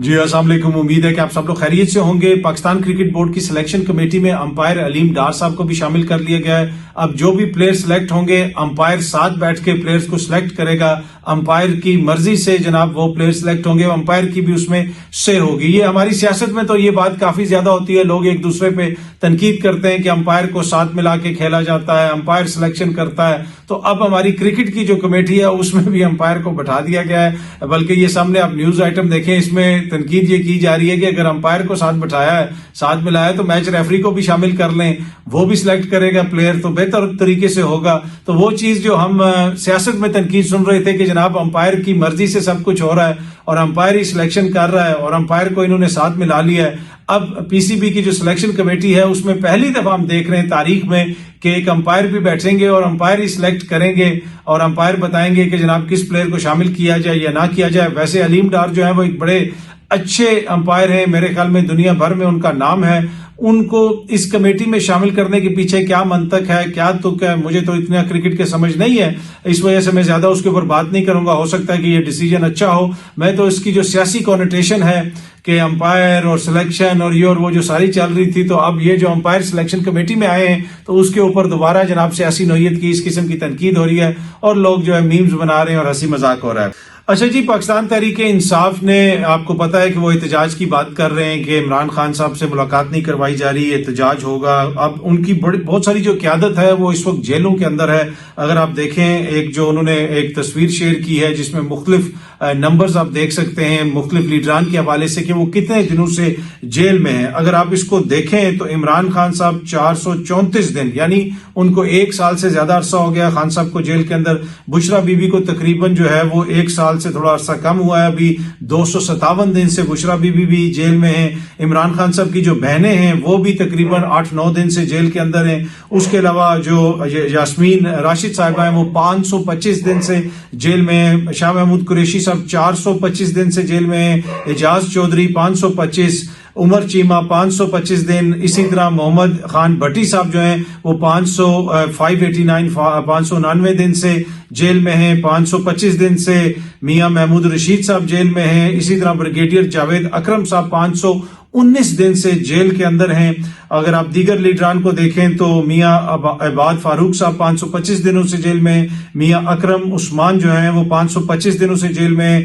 جی السلام علیکم، امید ہے کہ آپ سب لوگ خیریت سے ہوں گے۔ پاکستان کرکٹ بورڈ کی سلیکشن کمیٹی میں امپائر علیم ڈار صاحب کو بھی شامل کر لیا گیا ہے۔ اب جو بھی پلیئر سلیکٹ ہوں گے، امپائر ساتھ بیٹھ کے پلیئرز کو سلیکٹ کرے گا۔ امپائر کی مرضی سے جناب وہ پلیئر سلیکٹ ہوں گے، امپائر کی بھی اس میں سے ہوگی۔ یہ ہماری سیاست میں تو یہ بات کافی زیادہ ہوتی ہے، لوگ ایک دوسرے پہ تنقید کرتے ہیں کہ امپائر کو ساتھ ملا کے کھیلا جاتا ہے، امپائر سلیکشن کرتا ہے۔ تو اب ہماری کرکٹ کی جو کمیٹی ہے اس میں بھی امپائر کو بٹھا دیا گیا ہے، بلکہ یہ سامنے آپ نیوز آئٹم دیکھیں، اس میں تنقید یہ کی جا رہی ہے کہ اگر امپائر کو ساتھ بٹھایا ہے، ساتھ ملایا، تو میچ ریفری کو بھی شامل کر لیں، وہ بھی سلیکٹ کرے گا پلیئر، تو بہتر طریقے سے ہوگا۔ تو وہ چیز جو ہم سیاست میں تنقید سن رہے تھے کہ جناب امپائر کی مرضی سے سب کچھ ہو رہا ہے اور امپائر ہی سلیکشن کر رہا ہے اور امپائر کو انہوں نے ساتھ ملا لیا ہے۔ اب پی سی بی کی جو سلیکشن کمیٹی ہے اس میں پہلی دفعہ ہم دیکھ رہے ہیں تاریخ میں کہ ایک امپائر بھی بیٹھیں گے اور امپائر ہی سلیکٹ کریں گے اور امپائر بتائیں گے کہ جناب کس پلیئر کو شامل کیا جائے یا نہ کیا جائے۔ ویسے علیم ڈار جو ہے وہ ایک بڑے اچھے امپائر ہیں، میرے خیال میں دنیا بھر میں ان کا نام ہے۔ ان کو اس کمیٹی میں شامل کرنے کے پیچھے کیا منطق ہے، کیا تک ہے، مجھے تو اتنا کرکٹ کے سمجھ نہیں ہے، اس وجہ سے میں زیادہ اس کے اوپر بات نہیں کروں گا۔ ہو سکتا ہے کہ یہ ڈیسیجن اچھا ہو، میں تو اس کی جو سیاسی کونوٹیشن ہے کہ امپائر اور سلیکشن اور یہ اور وہ جو ساری چل رہی تھی، تو اب یہ جو امپائر سلیکشن کمیٹی میں آئے ہیں تو اس کے اوپر دوبارہ جناب سیاسی نوعیت کی اس قسم کی تنقید ہو رہی ہے اور لوگ جو ہے میمز بنا رہے ہیں اور ہنسی مذاق ہو رہا ہے۔ اچھا جی، پاکستان تحریک انصاف نے، آپ کو پتا ہے کہ وہ احتجاج کی بات کر رہے ہیں کہ عمران خان صاحب سے ملاقات نہیں کروائی جا رہی، احتجاج ہوگا۔ اب ان کی بہت ساری جو قیادت ہے وہ اس وقت جیلوں کے اندر ہے۔ اگر آپ دیکھیں، ایک جو انہوں نے ایک تصویر شیئر کی ہے جس میں مختلف نمبرز آپ دیکھ سکتے ہیں مختلف لیڈران کے حوالے سے کہ وہ کتنے دنوں سے جیل میں ہیں۔ اگر آپ اس کو دیکھیں تو عمران خان صاحب 434 دن، یعنی ان کو 1 سال سے زیادہ عرصہ ہو گیا خان صاحب کو جیل کے اندر۔ بشرا بی بی کو تقریباً جو ہے وہ 1 سال سے تھوڑا عرصہ کم ہوا ہے، ابھی 257 دن سے بشرا بی بی بھی جیل میں ہیں۔ عمران خان صاحب کی جو بہنیں ہیں وہ بھی تقریباً 8-9 دن سے جیل کے اندر ہیں۔ اس کے علاوہ جو یاسمین راشد صاحبہ ہیں وہ 525 دن سے جیل میں ہیں۔ شاہ محمود قریشی صاحب 425 دن سے جیل میں ہیں۔ اعجاز چودھری 525، عمر چیمہ 525 دن، اسی طرح محمد خان بھٹی صاحب جو ہیں وہ 599 دن سے جیل میں ہیں، 525 دن سے میاں محمود رشید صاحب جیل میں ہیں۔ اسی طرح بریگیڈیئر جاوید اکرم صاحب 519 دن سے جیل کے اندر ہیں۔ اگر آپ دیگر لیڈران کو دیکھیں تو میاں عباد فاروق صاحب 525 دنوں سے جیل میں ہیں، میاں اکرم عثمان جو ہیں وہ 525 دنوں سے جیل میں ہیں،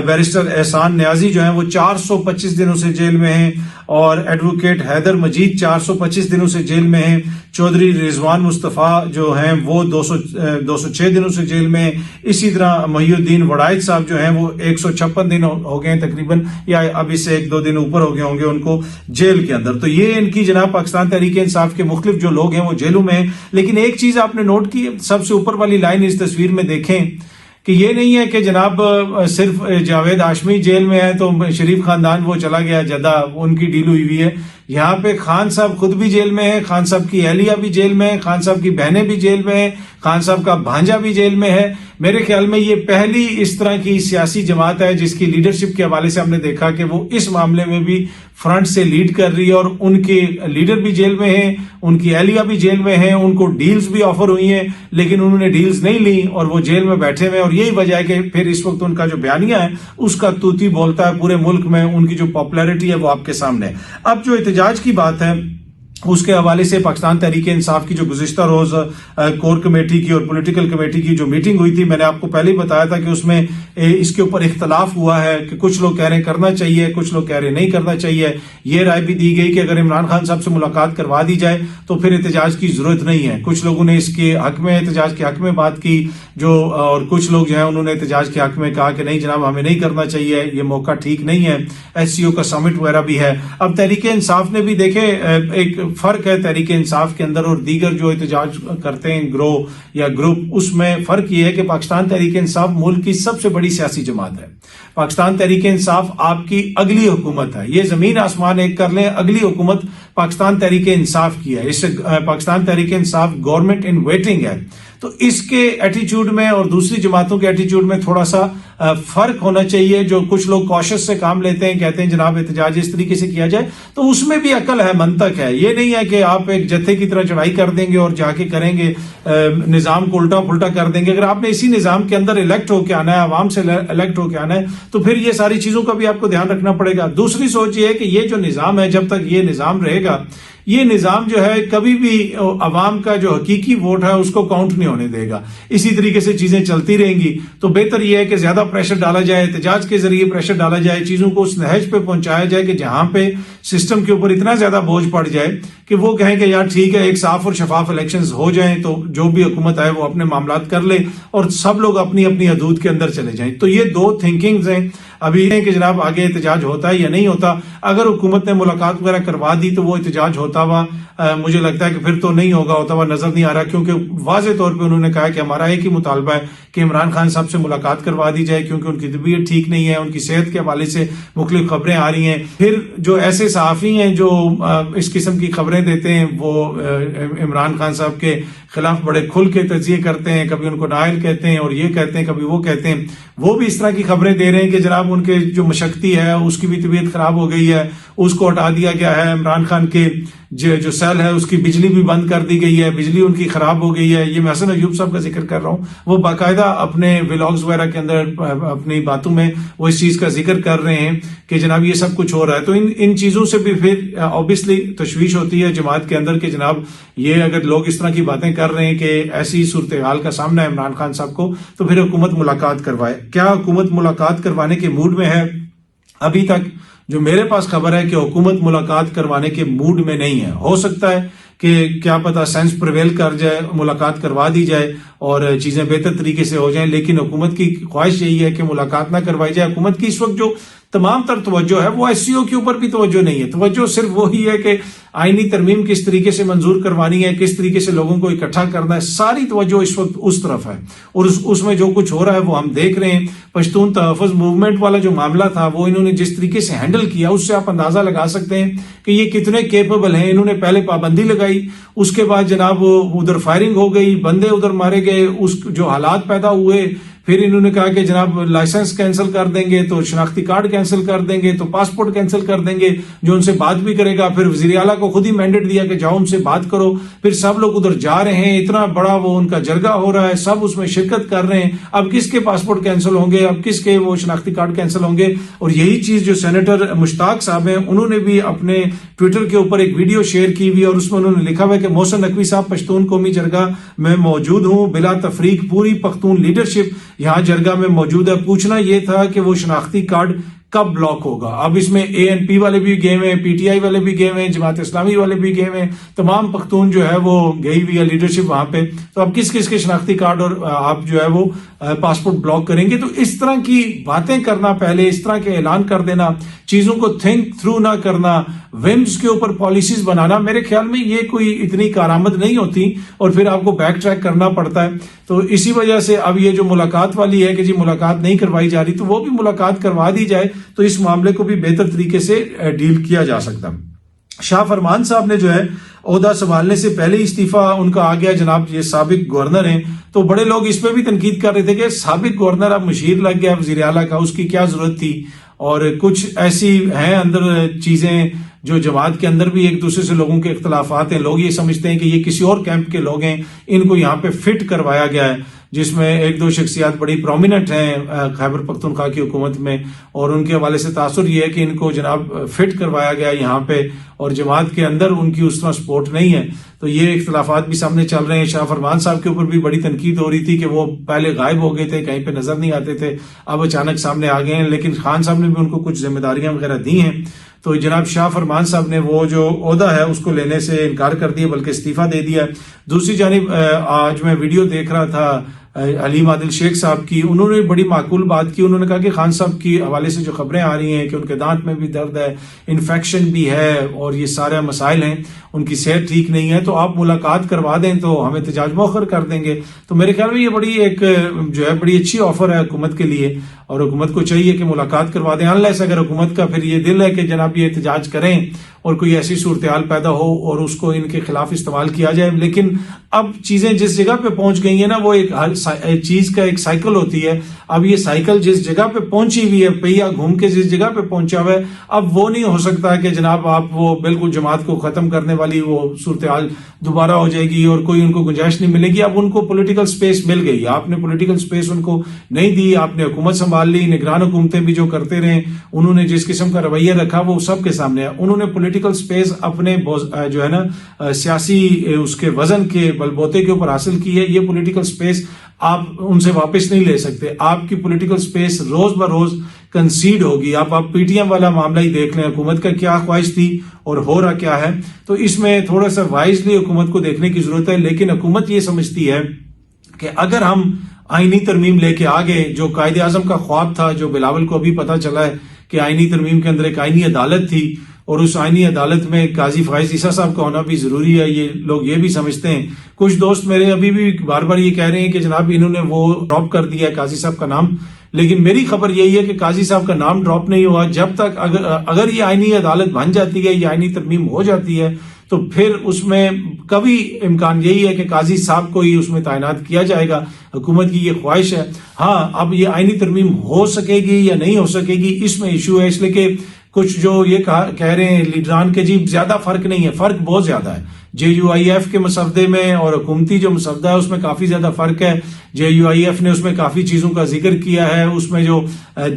بیرسٹر احسان نیازی جو ہیں وہ 425 دنوں سے جیل میں ہیں، اور ایڈوکیٹ حیدر مجید 425 دنوں سے جیل میں ہیں۔ چودھری رضوان مصطفیٰ جو ہیں وہ 206 دنوں سے جیل میں ہیں۔ اسی طرح محی الدین وڑائچ صاحب جو ہیں وہ 156 دن ہو گئے ہیں تقریباً، یا اب اس سے 1-2 دن اوپر ہو گئے ہوں گے ان کو جیل کے اندر۔ تو یہ ان کی جناب پاکستان تحریک انصاف کے مختلف جو لوگ ہیں وہ جیلوں میں ہیں۔ لیکن ایک چیز آپ نے نوٹ کی، سب سے اوپر والی لائن اس تصویر میں دیکھیں کہ یہ نہیں ہے کہ جناب صرف جاوید ہاشمی جیل میں ہے تو شریف خاندان وہ چلا گیا جدہ، ان کی ڈیل ہوئی ہے۔ یہاں پہ خان صاحب خود بھی جیل میں ہیں، خان صاحب کی اہلیہ بھی جیل میں ہے، خان صاحب کی بہنیں بھی جیل میں ہیں، خان صاحب کا بھانجا بھی جیل میں ہے۔ میرے خیال میں یہ پہلی اس طرح کی سیاسی جماعت ہے جس کی لیڈرشپ کے حوالے سے ہم نے دیکھا کہ وہ اس معاملے میں بھی فرنٹ سے لیڈ کر رہی ہے، اور ان کے لیڈر بھی جیل میں ہیں، ان کی اہلیہ بھی جیل میں ہیں، ان کو ڈیلز بھی آفر ہوئی ہیں لیکن انہوں نے ڈیلز نہیں لی اور وہ جیل میں بیٹھے ہوئے ہیں۔ اور یہی وجہ ہے کہ پھر اس وقت ان کا جو بیانیہ ہے اس کا توتی بولتا ہے پورے ملک میں، ان کی جو پاپولیرٹی ہے وہ آپ کے سامنے ہے۔ اب جو احتجاج کی بات ہے اس کے حوالے سے پاکستان تحریک انصاف کی جو گزشتہ روز کور کمیٹی کی اور پولیٹیکل کمیٹی کی جو میٹنگ ہوئی تھی، میں نے آپ کو پہلے ہی بتایا تھا کہ اس میں اس کے اوپر اختلاف ہوا ہے کہ کچھ لوگ کہہ رہے ہیں کرنا چاہیے، کچھ لوگ کہہ رہے ہیں نہیں کرنا چاہیے۔ یہ رائے بھی دی گئی کہ اگر عمران خان صاحب سے ملاقات کروا دی جائے تو پھر احتجاج کی ضرورت نہیں ہے۔ کچھ لوگوں نے اس کے حق میں، احتجاج کے حق میں بات کی، اور کچھ لوگ جو ہیں انہوں نے احتجاج کے حق میں کہا کہ نہیں جناب ہمیں نہیں کرنا چاہیے، یہ موقع ٹھیک نہیں ہے، ایس سی او کا سمٹ وغیرہ بھی ہے۔ اب تحریک انصاف نے بھی دیکھے، ایک فرق ہے تحریک انصاف کے اندر اور دیگر جو احتجاج کرتے ہیں گروہ یا گروپ، اس میں فرق یہ ہے کہ پاکستان تحریک انصاف ملک کی سب سے بڑی سیاسی جماعت ہے۔ پاکستان تحریک انصاف آپ کی اگلی حکومت ہے، یہ زمین آسمان ایک کر لیں، اگلی حکومت پاکستان تحریک انصاف کی ہے۔ اس سے Pakistan Tehreek Insaf government in waiting ہے، تو اس کے ایٹیچیوڈ میں اور دوسری جماعتوں کے ایٹیچیوڈ میں تھوڑا سا فرق ہونا چاہیے. جو کچھ لوگ کوشش سے کام لیتے ہیں, کہتے ہیں جناب احتجاج اس طریقے سے کیا جائے, تو اس میں بھی عقل ہے, منطق ہے. یہ نہیں ہے کہ آپ ایک جتھے کی طرح چڑھائی کر دیں گے اور جا کے کریں گے نظام کو الٹا پھلٹا کر دیں گے. اگر آپ نے اسی نظام کے اندر الیکٹ ہو کے آنا ہے, عوام سے الیکٹ ہو کے آنا ہے, تو پھر یہ ساری چیزوں کا بھی آپ کو دھیان رکھنا پڑے گا. دوسری سوچ یہ ہے کہ یہ جو نظام ہے, جب تک یہ نظام رہے گا, یہ نظام جو ہے کبھی بھی عوام کا جو حقیقی ووٹ ہے اس کو کاؤنٹ نہیں ہونے دے گا. اسی طریقے سے چیزیں چلتی رہیں گی. تو بہتر یہ ہے کہ زیادہ پریشر ڈالا جائے, احتجاج کے ذریعے پریشر ڈالا جائے, چیزوں کو اس نہج پہ پہنچایا جائے کہ جہاں پہ سسٹم کے اوپر اتنا زیادہ بوجھ پڑ جائے کہ وہ کہیں کہ یار ٹھیک ہے, ایک صاف اور شفاف الیکشنز ہو جائیں, تو جو بھی حکومت آئے وہ اپنے معاملات کر لے اور سب لوگ اپنی اپنی حدود کے اندر چلے جائیں. تو یہ دو تھنکنگز ہیں ابھی کہ جناب آگے احتجاج ہوتا ہے یا نہیں ہوتا. اگر حکومت نے ملاقات وغیرہ کروا دی تو وہ احتجاج ہوتا ہوا مجھے لگتا ہے کہ پھر تو نہیں ہوتا ہوا نظر نہیں آ رہا, کیونکہ واضح طور پہ انہوں نے کہا کہ ہمارا ایک ہی مطالبہ ہے کہ عمران خان صاحب سے ملاقات کروا دی جائے, کیونکہ ان کی طبیعت ٹھیک نہیں ہے, ان کی صحت کے حوالے سے مختلف خبریں آ رہی ہیں. پھر جو ایسے صحافی ہیں جو اس قسم کی خبریں دیتے ہیں وہ عمران خان صاحب کے خلاف بڑے کھل کے تجزیے کرتے ہیں, کبھی ان کو نائل کہتے ہیں اور یہ کہتے ہیں, کبھی وہ کہتے ہیں. وہ بھی اس طرح کی خبریں دے رہے ہیں کہ جناب ان کے جو مشقتی ہے اس کی بھی طبیعت خراب ہو گئی ہے, اس کو ہٹا دیا گیا ہے. عمران خان کے جو سیل ہے اس کی بجلی بھی بند کر دی گئی ہے, بجلی ان کی خراب ہو گئی ہے. یہ میں حسن ایوب صاحب کا ذکر کر رہا ہوں, وہ باقاعدہ اپنے ولاگز وغیرہ کے اندر اپنی باتوں میں وہ اس چیز کا ذکر کر رہے ہیں کہ جناب یہ سب کچھ ہو رہا ہے. تو ان چیزوں سے بھی پھر آبویسلی تشویش ہوتی ہے جماعت کے اندر کہ جناب یہ اگر لوگ اس طرح کی باتیں کر رہے ہیں کہ ایسی صورتحال کا سامنا ہے عمران خان صاحب کو, تو پھر حکومت ملاقات کروائے. کیا حکومت ملاقات کروانے کے موڈ میں ہے؟ ابھی تک جو میرے پاس خبر ہے کہ حکومت ملاقات کروانے کے موڈ میں نہیں ہے. ہو سکتا ہے کہ کیا پتا سینس پریویل کر جائے, ملاقات کروا دی جائے اور چیزیں بہتر طریقے سے ہو جائیں, لیکن حکومت کی خواہش یہی ہے کہ ملاقات نہ کروائی جائے. حکومت کی اس وقت جو تمام تر توجہ ہے وہ ایس سی او کے اوپر بھی توجہ نہیں ہے. توجہ صرف وہی ہے کہ آئینی ترمیم کس طریقے سے منظور کروانی ہے, کس طریقے سے لوگوں کو اکٹھا کرنا ہے. ساری توجہ اس وقت اس طرف ہے اور اس میں جو کچھ ہو رہا ہے وہ ہم دیکھ رہے ہیں. پشتون تحفظ موومنٹ والا جو معاملہ تھا وہ انہوں نے جس طریقے سے ہینڈل کیا, اس سے آپ اندازہ لگا سکتے ہیں کہ یہ کتنے کیپیبل ہیں. انہوں نے پہلے پابندی لگائی, اس کے بعد جناب ادھر فائرنگ ہو گئی, بندے ادھر مارے گئے, اس جو حالات پیدا ہوئے, پھر انہوں نے کہا کہ جناب لائسنس کینسل کر دیں گے, تو شناختی کارڈ کینسل کر دیں گے, تو پاسپورٹ کینسل کر دیں گے جو ان سے بات بھی کرے گا. پھر وزیر اعلیٰ کو خود ہی مینڈیٹ دیا کہ جاؤ ان سے بات کرو. پھر سب لوگ ادھر جا رہے ہیں, اتنا بڑا وہ ان کا جرگہ ہو رہا ہے, سب اس میں شرکت کر رہے ہیں. اب کس کے پاسپورٹ کینسل ہوں گے, اب کس کے وہ شناختی کارڈ کینسل ہوں گے. اور یہی چیز جو سینیٹر مشتاق صاحب ہیں انہوں نے بھی اپنے ٹویٹر کے اوپر ایک ویڈیو شیئر کی ہوئی, اور اس میں انہوں نے لکھا ہوا ہے کہ محسن نقوی صاحب پشتون قومی جرگہ میں موجود ہوں, بلا تفریق پوری پختون لیڈرشپ یہاں جرگہ میں موجود ہے. پوچھنا یہ تھا کہ وہ شناختی کارڈ کب بلاک ہوگا. اب اس میں اے این پی والے بھی گئے ہوئے ہیں, پی ٹی آئی والے بھی گئے ہوئے ہیں, جماعت اسلامی والے بھی گئے ہوئے ہیں, تمام پختون جو ہے وہ گئی ہوئی ہے لیڈرشپ وہاں پہ. تو اب کس کس کے شناختی کارڈ اور آپ جو ہے وہ پاسپورٹ بلاک کریں گے. تو اس طرح کی باتیں کرنا, پہلے اس طرح کے اعلان کر دینا, چیزوں کو تھنک تھرو نہ کرنا, ومز کے اوپر پالیسیز بنانا, میرے خیال میں یہ کوئی اتنی کارآمد نہیں ہوتی اور پھر آپ کو بیک ٹریک کرنا پڑتا ہے. تو اسی وجہ سے اب یہ جو ملاقات والی ہے کہ جی ملاقات نہیں کروائی جا رہی, تو وہ بھی ملاقات کروا دی جائے تو اس معاملے کو بھی بہتر طریقے سے ڈیل کیا جا سکتا. شاہ فرمان صاحب نے جو ہے عہدہ سنبھالنے سے پہلے ہی استعفیٰ ان کا آ گیا. جناب یہ سابق گورنر ہیں, تو بڑے لوگ اس پہ بھی تنقید کر رہے تھے کہ سابق گورنر اب مشیر لگ گیا وزیر اعلیٰ کا, اس کی کیا ضرورت تھی. اور کچھ ایسی ہیں اندر چیزیں جو جماعت کے اندر بھی ایک دوسرے سے لوگوں کے اختلافات ہیں. لوگ یہ سمجھتے ہیں کہ یہ کسی اور کیمپ کے لوگ ہیں, ان کو یہاں پہ فٹ کروایا گیا ہے, جس میں ایک دو شخصیات بڑی پرومیننٹ ہیں خیبر پختونخوا کی حکومت میں, اور ان کے حوالے سے تاثر یہ ہے کہ ان کو جناب فٹ کروایا گیا یہاں پہ, اور جماعت کے اندر ان کی اس طرح سپورٹ نہیں ہے. تو یہ اختلافات بھی سامنے چل رہے ہیں. شاہ فرمان صاحب کے اوپر بھی بڑی تنقید ہو رہی تھی کہ وہ پہلے غائب ہو گئے تھے, کہیں پہ نظر نہیں آتے تھے, اب اچانک سامنے آ گئے ہیں. لیکن خان صاحب نے بھی ان کو کچھ ذمہ داریاں وغیرہ دی ہیں, تو جناب شاہ فرمان صاحب نے وہ جو عہدہ ہے اس کو لینے سے انکار کر دیا, بلکہ استعفیٰ دے دیا. دوسری جانب آج میں ویڈیو دیکھ رہا تھا علیم عادل شیخ صاحب کی, انہوں نے بڑی معقول بات کی. انہوں نے کہا کہ خان صاحب کی حوالے سے جو خبریں آ رہی ہیں کہ ان کے دانت میں بھی درد ہے, انفیکشن بھی ہے, اور یہ سارے مسائل ہیں, ان کی صحت ٹھیک نہیں ہے, تو آپ ملاقات کروا دیں تو ہم احتجاج مؤخر کر دیں گے. تو میرے خیال میں یہ بڑی ایک جو ہے بڑی اچھی آفر ہے حکومت کے لیے, اور حکومت کو چاہیے کہ ملاقات کروا دیں، انلیس اگر حکومت کا پھر یہ دل ہے کہ جناب یہ احتجاج کریں اور کوئی ایسی صورتحال پیدا ہو اور اس کو ان کے خلاف استعمال کیا جائے. لیکن اب چیزیں جس جگہ پہ پہنچ گئی ہیں نا، وہ ایک چیز کا ایک سائیکل ہوتی ہے. اب یہ سائیکل جس جگہ پہ پہنچی ہوئی ہے، پہیا گھوم کے جس جگہ پہ پہنچا ہوا ہے، اب وہ نہیں ہو سکتا کہ جناب آپ وہ بالکل جماعت کو ختم کرنے والی وہ صورتحال دوبارہ ہو جائے گی اور کوئی ان کو گنجائش نہیں ملے گی. اب ان کو پولیٹیکل سپیس مل گئی، آپ نے پولیٹیکل سپیس ان کو نہیں دی، آپ نے حکومت سنبھال لی. نگران حکومتیں بھی جو کرتے رہے، انہوں نے جس قسم کا رویہ رکھا وہ سب کے سامنے ہے. انہوں نے پولیٹیکل سپیس اپنے جو ہے نا سیاسی اس کے وزن کے بلبوتے کے اوپر حاصل کی ہے. یہ پولیٹیکل سپیس آپ ان سے واپس نہیں لے سکتے. آپ کی پولیٹیکل سپیس روز بروز کنسیڈ ہوگی. آپ پی ٹی ایم والا معاملہ ہی دیکھ لیں، حکومت کا کیا خواہش تھی اور ہو رہا کیا ہے. تو اس میں تھوڑا سا وائزلی حکومت کو دیکھنے کی ضرورت ہے. لیکن حکومت یہ سمجھتی ہے کہ اگر ہم آئینی ترمیم لے کے آگے، جو قائد اعظم کا خواب تھا، جو بلاول کو ابھی پتا چلا ہے کہ آئینی ترمیم کے اندر ایک آئینی عدالت تھی اور اس آئینی عدالت میں قاضی فائز عیسیٰ صاحب کا ہونا بھی ضروری ہے. یہ لوگ یہ بھی سمجھتے ہیں. کچھ دوست میرے ابھی بھی بار بار یہ کہہ رہے ہیں کہ جناب انہوں نے وہ ڈراپ کر دیا ہے قاضی صاحب کا نام. لیکن میری خبر یہی ہے کہ قاضی صاحب کا نام ڈراپ نہیں ہوا. جب تک اگر یہ آئینی عدالت بن جاتی ہے، یہ آئینی ترمیم ہو جاتی ہے، تو پھر اس میں کبھی امکان یہی ہے کہ قاضی صاحب کو ہی اس میں تعینات کیا جائے گا. حکومت کی یہ خواہش ہے. ہاں، اب یہ آئینی ترمیم ہو سکے گی یا نہیں ہو سکے گی، اس میں ایشو ہے. اس لیے کہ کچھ جو یہ کہہ رہے ہیں لیڈران کے، جی زیادہ فرق نہیں ہے، فرق بہت زیادہ ہے. جے یو آئی ایف کے مسودے میں اور حکومتی جو مسودہ ہے اس میں کافی زیادہ فرق ہے. جے یو آئی ایف نے اس میں کافی چیزوں کا ذکر کیا ہے. اس میں جو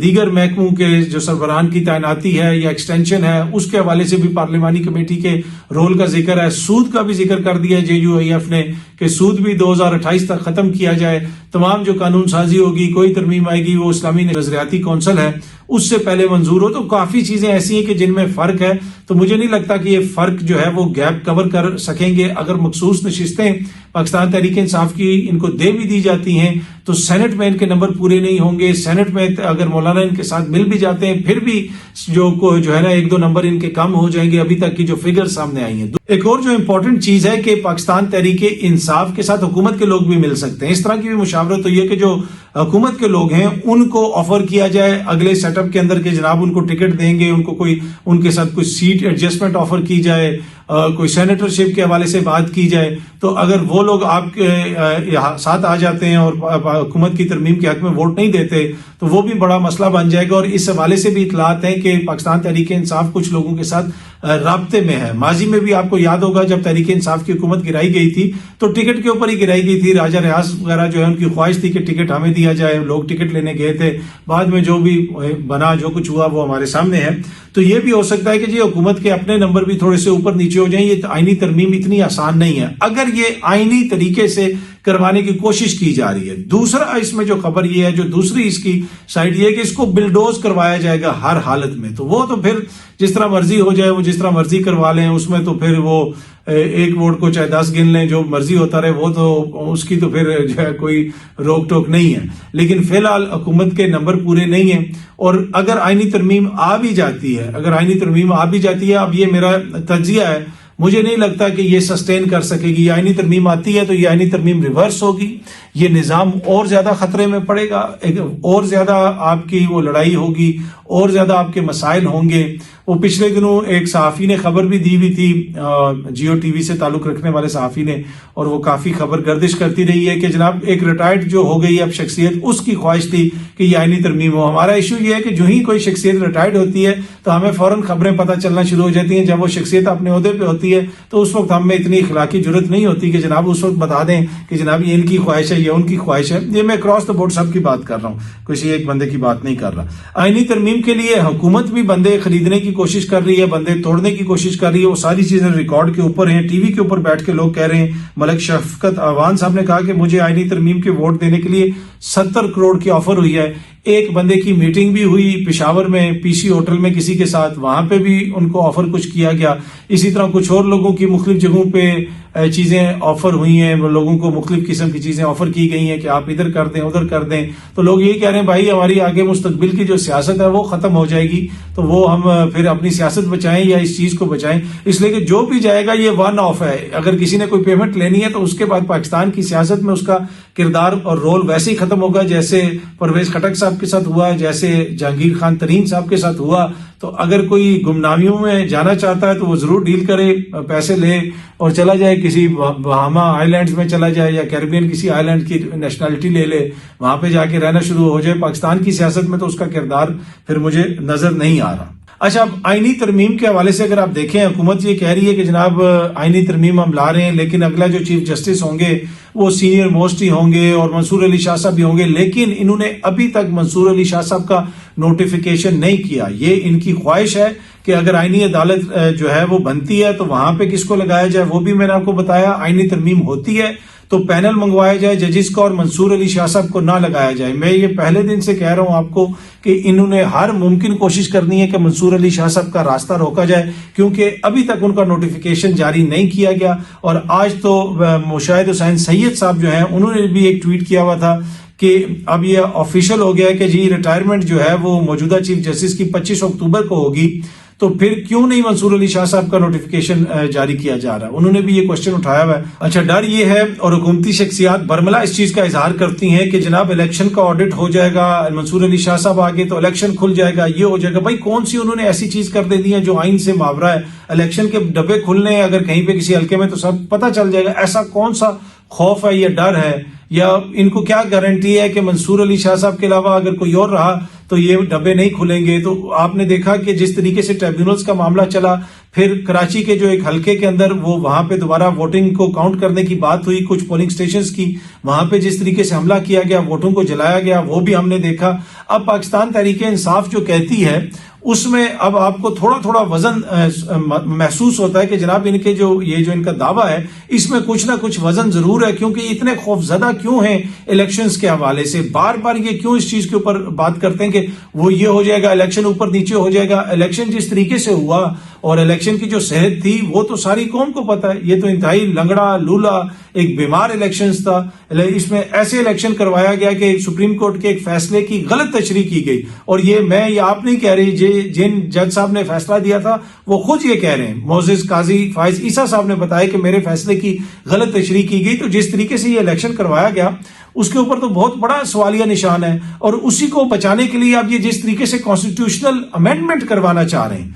دیگر محکموں کے جو سربراہان کی تعیناتی ہے یا ایکسٹینشن ہے، اس کے حوالے سے بھی پارلیمانی کمیٹی کے رول کا ذکر ہے. سود کا بھی ذکر کر دیا ہے جے یو آئی ایف نے کہ سود بھی 2028 تک ختم کیا جائے. تمام جو قانون سازی ہوگی، کوئی ترمیم آئے گی، وہ اسلامی نظریاتی کونسل ہے اس سے پہلے منظور ہو. تو کافی چیزیں ایسی ہیں کہ جن میں فرق ہے. تو مجھے نہیں لگتا کہ یہ فرق جو ہے وہ گیپ کور کر سکیں گے. اگر مخصوص نشستیں پاکستان تحریک انصاف کی ان کو دے بھی دی جاتی ہیں تو سینٹ میں ان کے نمبر پورے نہیں ہوں گے. سینٹ میں اگر مولانا ان کے ساتھ مل بھی جاتے ہیں پھر بھی جو ہے نا 1-2 نمبر ان کے کم ہو جائیں گے ابھی تک کی جو فگر سامنے آئی ہیں. ایک اور جو امپورٹنٹ چیز ہے کہ پاکستان تحریک انصاف کے ساتھ حکومت کے لوگ بھی مل سکتے ہیں. اس طرح کی بھی مشاورت ہوئی ہے کہ جو حکومت کے لوگ ہیں ان کو آفر کیا جائے اگلے سیٹ اپ کے اندر کہ جناب ان کو ٹکٹ دیں گے، ان کو کوئی ان کے ساتھ کوئی سیٹ ایڈجسٹمنٹ آفر کی جائے، کوئی سینیٹرشپ کے حوالے سے بات کی جائے. تو اگر وہ لوگ آپ کے ساتھ آ جاتے ہیں اور حکومت کی ترمیم کے حق میں ووٹ نہیں دیتے تو وہ بھی بڑا مسئلہ بن جائے گا. اور اس حوالے سے بھی اطلاعات ہیں کہ پاکستان تحریک انصاف کچھ لوگوں کے ساتھ رابطے میں ہے. ماضی میں بھی آپ کو یاد ہوگا جب تحریک انصاف کی حکومت گرائی گئی تھی تو ٹکٹ کے اوپر ہی گرائی گئی تھی. راجہ ریاض وغیرہ جو ہے ان کی خواہش تھی کہ ٹکٹ ہمیں دیا جائے، لوگ ٹکٹ لینے گئے تھے. بعد میں جو بھی بنا، جو کچھ ہوا وہ ہمارے سامنے ہے. تو یہ بھی ہو سکتا ہے کہ جی حکومت کے اپنے نمبر بھی تھوڑے سے اوپر نیچے ہو جائیں. یہ آئینی ترمیم اتنی آسان نہیں ہے اگر یہ آئینی طریقے سے کروانے کی کوشش کی جا رہی ہے. دوسرا اس میں جو خبر یہ ہے، جو دوسری اس کی سائڈ یہ ہے کہ اس کو بلڈوز کروایا جائے گا ہر حالت میں. تو وہ تو پھر جس طرح مرضی ہو جائے، وہ جس طرح مرضی کروا لیں، اس میں تو پھر وہ ایک ووٹ کو چاہے 10 گن لیں، جو مرضی ہوتا رہے، وہ تو اس کی تو پھر جو ہے کوئی روک ٹوک نہیں ہے. لیکن فی الحال حکومت کے نمبر پورے نہیں ہیں. اور اگر آئینی ترمیم آ بھی جاتی ہے، اب یہ میرا تجزیہ ہے، مجھے نہیں لگتا کہ یہ سسٹین کر سکے گی. یہ آئینی ترمیم آتی ہے تو یہ آئینی ترمیم ریورس ہوگی، یہ نظام اور زیادہ خطرے میں پڑے گا، اور زیادہ آپ کی وہ لڑائی ہوگی، اور زیادہ آپ کے مسائل ہوں گے. وہ پچھلے دنوں ایک صحافی نے خبر بھی دی ہوئی تھی، جیو ٹی وی سے تعلق رکھنے والے صحافی نے، اور وہ کافی خبر گردش کرتی رہی ہے کہ جناب ایک ریٹائرڈ جو ہو گئی اب شخصیت، اس کی خواہش تھی کہ یہ آئینی ترمیم ہو. ہمارا ایشو یہ ہے کہ جو ہی کوئی شخصیت ریٹائرڈ ہوتی ہے تو ہمیں فوراً خبریں پتہ چلنا شروع ہو جاتی ہیں. جب وہ شخصیت اپنے عہدے پہ ہوتی ہے تو اس وقت ہم میں اتنی اخلاقی جرت نہیں ہوتی کہ جناب اس وقت بتا دیں کہ جناب یہ ان کی خواہش ہے، یہ ان کی خواہش ہے. یہ میں اکراس دا بورڈ سب کی بات کر رہا ہوں، کسی ایک بندے کی بات نہیں کر رہا. آئینی ترمیم کے لیے حکومت بھی بندے خریدنے کی کوشش کر رہی ہے، بندے توڑنے کی کوشش کر رہی ہے. وہ ساری چیزیں ریکارڈ کے اوپر ہیں، ٹی وی کے اوپر بیٹھ کے لوگ کہہ رہے ہیں. ملک شفقت اعوان صاحب نے کہا کہ مجھے آئینی ترمیم کے ووٹ دینے کے لیے 70 کروڑ کی آفر ہوئی ہے. ایک بندے کی میٹنگ بھی ہوئی پشاور میں پی سی ہوٹل میں کسی کے ساتھ، وہاں پہ بھی ان کو آفر کچھ کیا گیا. اسی طرح کچھ اور لوگوں کی مختلف جگہوں پہ چیزیں آفر ہوئی ہیں, لوگوں کو مختلف قسم کی چیزیں آفر کی گئی ہیں کہ آپ ادھر کر دیں ادھر کر دیں, تو لوگ یہی کہہ رہے ہیں بھائی ہماری آگے مستقبل کی جو سیاست ہے وہ ختم ہو جائے گی, تو وہ ہم پھر اپنی سیاست بچائیں یا اس چیز کو بچائیں, اس لیے کہ جو بھی جائے گا یہ ون آف ہے. اگر کسی نے کوئی پیمنٹ لینی ہے تو اس کے بعد پاکستان کی سیاست میں اس کا کردار اور رول ویسے ہی ختم ہوگا جیسے پرویز خٹک صاحب کے ساتھ ہوا, جیسے جہانگیر خان ترین صاحب کے ساتھ ہوا. تو اگر کوئی گمنامیوں میں جانا چاہتا ہے تو وہ ضرور ڈیل کرے, پیسے لے اور چلا جائے کسی بہاما آئی لینڈز میں چلا جائے یا کیریبین کسی آئی لینڈ کی نیشنلٹی لے لے, وہاں پہ جا کے رہنا شروع ہو جائے. پاکستان کی سیاست میں تو اس کا کردار پھر مجھے نظر نہیں آ رہا. اچھا, اب آئینی ترمیم کے حوالے سے اگر آپ دیکھیں, حکومت یہ کہہ رہی ہے کہ جناب آئینی ترمیم ہم لا رہے ہیں, لیکن اگلا جو چیف جسٹس ہوں گے وہ سینئر موسٹ ہی ہوں گے اور منصور علی شاہ صاحب بھی ہوں گے, لیکن انہوں نے ابھی تک منصور علی شاہ صاحب کا نوٹیفیکیشن نہیں کیا. یہ ان کی خواہش ہے کہ اگر آئینی عدالت جو ہے وہ بنتی ہے تو وہاں پہ کس کو لگایا جائے, وہ بھی میں نے آپ کو بتایا. آئینی ترمیم ہوتی ہے تو پینل منگوایا جائے ججز کا اور منصور علی شاہ صاحب کو نہ لگایا جائے. میں یہ پہلے دن سے کہہ رہا ہوں آپ کو کہ انہوں نے ہر ممکن کوشش کرنی ہے کہ منصور علی شاہ صاحب کا راستہ روکا جائے, کیونکہ ابھی تک ان کا نوٹیفیکیشن جاری نہیں کیا گیا. اور آج تو مشاہد حسین سید صاحب جو ہیں انہوں نے بھی ایک ٹویٹ کیا ہوا تھا کہ اب یہ آفیشیل ہو گیا ہے کہ جی ریٹائرمنٹ جو ہے وہ موجودہ چیف جسٹس کی 25 اکتوبر کو ہوگی, تو پھر کیوں نہیں منصور علی شاہ صاحب کا نوٹیفیکیشن جاری کیا جا رہا ہے. انہوں نے بھی یہ کوشچن اٹھایا ہوا ہے. اچھا, ڈر یہ ہے اور حکومتی شخصیات برملا اس چیز کا اظہار کرتی ہیں کہ جناب الیکشن کا آڈٹ ہو جائے گا, منصور علی شاہ صاحب آگے تو الیکشن کھل جائے گا, یہ ہو جائے گا. بھائی کون سی انہوں نے ایسی چیز کر دے دی ہے جو آئین سے ماورا ہے. الیکشن کے ڈبے کھلنے ہیں اگر کہیں پہ کسی حلقے میں تو سب پتہ چل جائے گا. ایسا کون سا خوف ہے یا ڈر ہے, یا ان کو کیا گارنٹی ہے کہ منصور علی شاہ صاحب کے علاوہ اگر کوئی اور رہا تو یہ ڈبے نہیں کھلیں گے. تو آپ نے دیکھا کہ جس طریقے سے ٹریبیونلز کا معاملہ چلا, پھر کراچی کے جو ایک حلقے کے اندر وہ وہاں پہ دوبارہ ووٹنگ کو کاؤنٹ کرنے کی بات ہوئی کچھ پولنگ سٹیشنز کی, وہاں پہ جس طریقے سے حملہ کیا گیا, ووٹوں کو جلایا گیا, وہ بھی ہم نے دیکھا. اب پاکستان تحریک انصاف جو کہتی ہے اس میں اب آپ کو تھوڑا تھوڑا وزن محسوس ہوتا ہے کہ جناب ان کے جو یہ جو ان کا دعویٰ ہے اس میں کچھ نہ کچھ وزن ضرور ہے, کیونکہ یہ اتنے خوف زدہ کیوں ہیں الیکشنز کے حوالے سے. بار بار یہ کیوں اس چیز کے اوپر بات کرتے ہیں کہ وہ یہ ہو جائے گا, الیکشن اوپر نیچے ہو جائے گا. الیکشن جس طریقے سے ہوا اور الیکشن کی جو صحت تھی وہ تو ساری قوم کو پتا ہے. یہ تو انتہائی لنگڑا لولا ایک بیمار الیکشنز تھا. اس میں ایسے الیکشن کروایا گیا کہ سپریم کورٹ کے ایک فیصلے کی غلط تشریح کی گئی, اور یہ میں یہ آپ نہیں کہہ رہی, جن جج صاحب نے فیصلہ دیا تھا وہ خود یہ کہہ رہے ہیں. معزز قاضی فائز عیسیٰ صاحب نے بتایا کہ میرے فیصلے کی غلط تشریح کی گئی. تو جس طریقے سے یہ الیکشن کروایا گیا اس کے اوپر تو بہت بڑا سوالیہ نشان ہے, اور اسی کو بچانے کے لیے اب یہ جس طریقے سے کانسٹیٹیوشنل امینڈمنٹ کروانا چاہ رہے ہیں,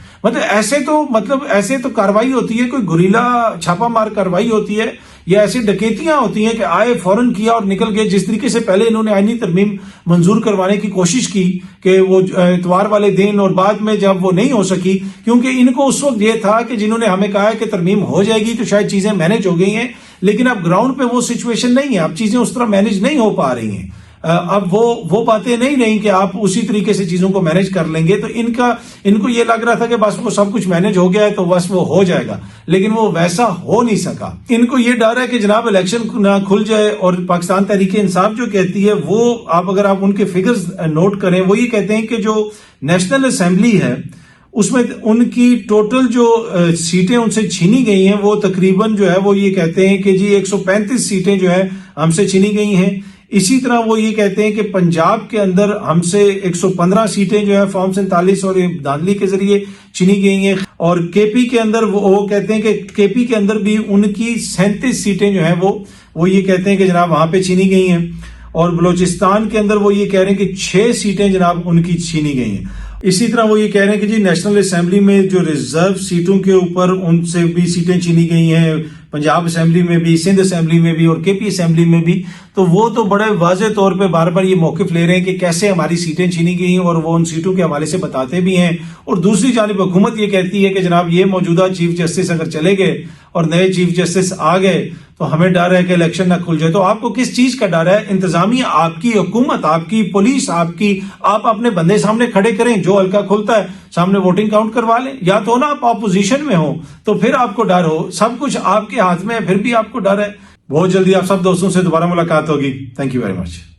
مطلب ایسے تو کاروائی ہوتی ہے, کوئی گوریلا چھاپا مار کاروائی ہوتی ہے, یا ایسی ڈکیتیاں ہوتی ہیں کہ آئے فوراً کیا اور نکل گئے. جس طریقے سے پہلے انہوں نے آئینی ترمیم منظور کروانے کی کوشش کی کہ وہ اتوار والے دن, اور بعد میں جب وہ نہیں ہو سکی کیونکہ ان کو اس وقت یہ تھا کہ جنہوں نے ہمیں کہا ہے کہ ترمیم ہو جائے گی تو شاید چیزیں مینج ہو گئی ہیں, لیکن اب گراؤنڈ پہ وہ سچویشن نہیں ہے, اب چیزیں اس طرح مینج نہیں ہو پا رہی ہیں. اب وہ باتیں نہیں کہ آپ اسی طریقے سے چیزوں کو مینج کر لیں گے. تو ان کو یہ لگ رہا تھا کہ بس وہ سب کچھ مینج ہو گیا ہے تو بس وہ ہو جائے گا, لیکن وہ ویسا ہو نہیں سکا. ان کو یہ ڈر ہے کہ جناب الیکشن نہ کھل جائے. اور پاکستان تحریک انصاف جو کہتی ہے وہ اگر آپ ان کے فگرز نوٹ کریں, وہ یہ کہتے ہیں کہ جو نیشنل اسمبلی ہے اس میں ان کی ٹوٹل جو سیٹیں ان سے چھینی گئی ہیں وہ تقریباً جو ہے وہ یہ کہتے ہیں کہ جی 135 سیٹیں جو ہے ہم سے چھینی گئی ہیں. اسی طرح وہ یہ کہتے ہیں کہ پنجاب کے اندر ہم سے 115 سیٹیں جو ہے فارم 47 اور دھاندلی کے ذریعے چنی گئی ہیں, اور کے پی کے اندر وہ کہتے ہیں کہ کے پی کے اندر بھی ان کی 37 سیٹیں جو ہیں وہ یہ کہتے ہیں کہ جناب وہاں پہ چنی گئی ہیں, اور بلوچستان کے اندر وہ یہ کہہ رہے ہیں کہ 6 سیٹیں جناب ان کی چھینی گئی ہیں. اسی طرح وہ یہ کہہ رہے ہیں کہ جی نیشنل اسمبلی میں جو ریزرو سیٹوں کے اوپر ان سے بھی سیٹیں چھینی گئی ہیں, پنجاب اسمبلی میں بھی, سندھ اسمبلی میں بھی اور کے پی اسمبلی میں بھی. تو وہ تو بڑے واضح طور پہ بار بار یہ موقف لے رہے ہیں کہ کیسے ہماری سیٹیں چھینی گئی ہیں, اور وہ ان سیٹوں کے حوالے سے بتاتے بھی ہیں. اور دوسری جانب حکومت یہ کہتی ہے کہ جناب یہ موجودہ چیف جسٹس اگر چلے گئے اور نئے چیف جسٹس آ گئے تو ہمیں ڈر ہے کہ الیکشن نہ کھل جائے. تو آپ کو کس چیز کا ڈر ہے؟ انتظامیہ آپ کی, حکومت آپ کی, پولیس آپ اپنے بندے سامنے کھڑے کریں, جو حلقہ کھلتا ہے سامنے ووٹنگ کاؤنٹ کروا لیں, یا تو نا آپ اپوزیشن میں ہو تو پھر آپ کو ڈر ہو. سب کچھ آپ کے ہاتھ میں ہے پھر بھی آپ کو ڈر ہے. بہت جلدی آپ سب دوستوں سے دوبارہ ملاقات ہوگی. Thank you very much.